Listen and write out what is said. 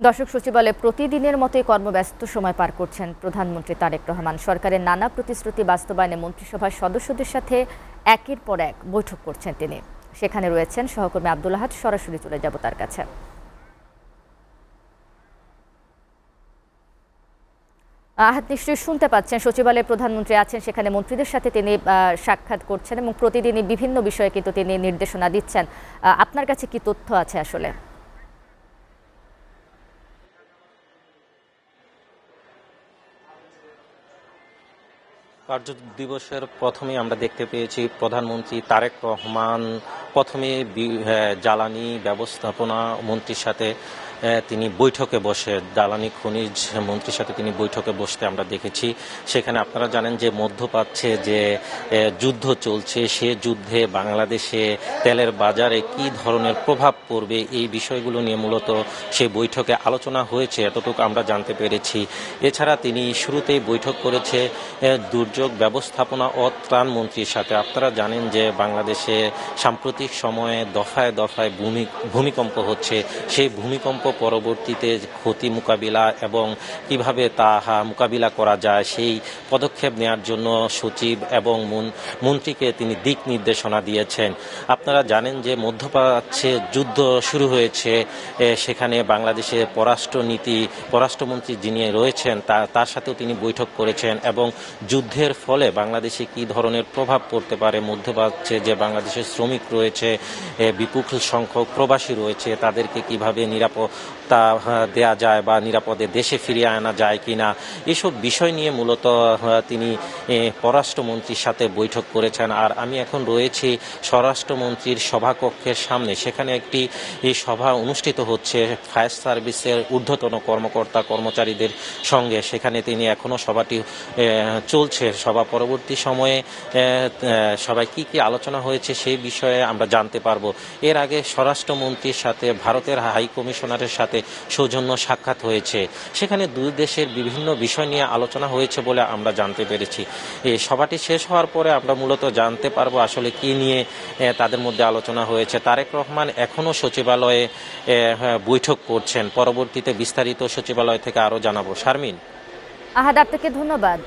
দর্শক, সচিবালয়ে প্রতিদিনের মতোই কর্মব্যস্ত সময় পার করছেন প্রধানমন্ত্রী তারেক রহমান। সরকারের নানা প্রতিশ্রুতি বাস্তবায়নে মন্ত্রিসভার সদস্যদের সাথে একের পর এক বৈঠক করছেন তিনি। সেখানে রয়েছেন সহকর্মী আব্দুল আহাদ। সরাসরি চলে যাব তার কাছে। আহাদ, নিশ্চয়ই শুনতে পাচ্ছেন সচিবালয়ে প্রধানমন্ত্রী আছেন, সেখানে মন্ত্রীদের সাথে তিনি সাক্ষাৎ করছেন এবং প্রতিদিনই বিভিন্ন বিষয়ে কিন্তু তিনি নির্দেশনা দিচ্ছেন। আপনার কাছে কি তথ্য আছে আসলে? কার্য দিবসের প্রথমেই আমরা দেখতে পেয়েছি প্রধানমন্ত্রী তারেক রহমান প্রথমে জ্বালানি ব্যবস্থাপনা মন্ত্রীর সাথে তিনি বৈঠকে বসে জ্বালানি খনিজ মন্ত্রীর সাথে তিনি বৈঠকে বসতে আমরা দেখেছি। সেখানে আপনারা জানেন যে মধ্যপ্রাচ্যে যে যুদ্ধ চলছে, সে যুদ্ধে বাংলাদেশে তেলের বাজারে কি ধরনের প্রভাব পড়বে এই বিষয়গুলো নিয়ে মূলত সেই বৈঠকে আলোচনা হয়েছে, এতটুকু আমরা জানতে পেরেছি। এছাড়া তিনি শুরুতেই বৈঠক করেছে দুর্যোগ ব্যবস্থাপনা ও ত্রাণ মন্ত্রীর সাথে। আপনারা জানেন যে বাংলাদেশে সাম্প্রতিক সময়ে দফায় দফায় ভূমিকম্প হচ্ছে। সেই ভূমিকম্প পরবর্তীতে ক্ষতি মোকাবিলা এবং কিভাবে তা মোকাবিলা করা যায় সেই পদক্ষেপ নেওয়ার জন্য সচিব এবং মন্ত্রীকে তিনি দিক নির্দেশনা দিয়েছেন। আপনারা জানেন যে মধ্যপ্রাচ্যে যুদ্ধ শুরু হয়েছে, সেখানে বাংলাদেশে পররাষ্ট্রমন্ত্রী যিনি রয়েছেন তার সাথেও তিনি বৈঠক করেছেন এবং যুদ্ধের ফলে বাংলাদেশে কি ধরনের প্রভাব পড়তে পারে, মধ্যপ্রাচ্যে যে বাংলাদেশের শ্রমিক রয়েছে, বিপুল সংখ্যক প্রবাসী রয়েছে, তাদেরকে কিভাবে নিরাপত্তা দেয়া যায় বা নিরাপদে দেশে ফিরিয়ে আনা যায় কিনা, এসব বিষয় নিয়ে মূলত তিনি পররাষ্ট্রমন্ত্রীর সাথে বৈঠক করেছেন। আর আমি এখন রয়েছি স্বরাষ্ট্রমন্ত্রীর সভাকক্ষের সামনে। সেখানে একটি সভা অনুষ্ঠিত হচ্ছে ফায়ার সার্ভিসের ঊর্ধ্বতন কর্মকর্তা কর্মচারীদের সঙ্গে। সেখানে তিনি এখনো সভাটি চলছে। সভা পরবর্তী সময়ে সবাই কি কি আলোচনা হয়েছে সেই বিষয়ে আমরা জানতে পারবো। এর আগে স্বরাষ্ট্রমন্ত্রীর সাথে ভারতের হাই কমিশনারের সাথে সৌজন্য সাক্ষাৎ হয়েছে। সেখানে দুই দেশের বিভিন্ন বিষয় নিয়ে আলোচনা হয়েছে বলে আমরা জানতে পেরেছি। এই সভাটি শেষ হওয়ার পরে আমরা মূলত জানতে পারবো আসলে কি নিয়ে তাদের মধ্যে আলোচনা হয়েছে। তারেক রহমান এখনো সচিবালয়ে বৈঠক করছেন। পরবর্তীতে বিস্তারিত সচিবালয় থেকে আরো জানাবো। শারমিন। আহাদ, আপনাকে ধন্যবাদ।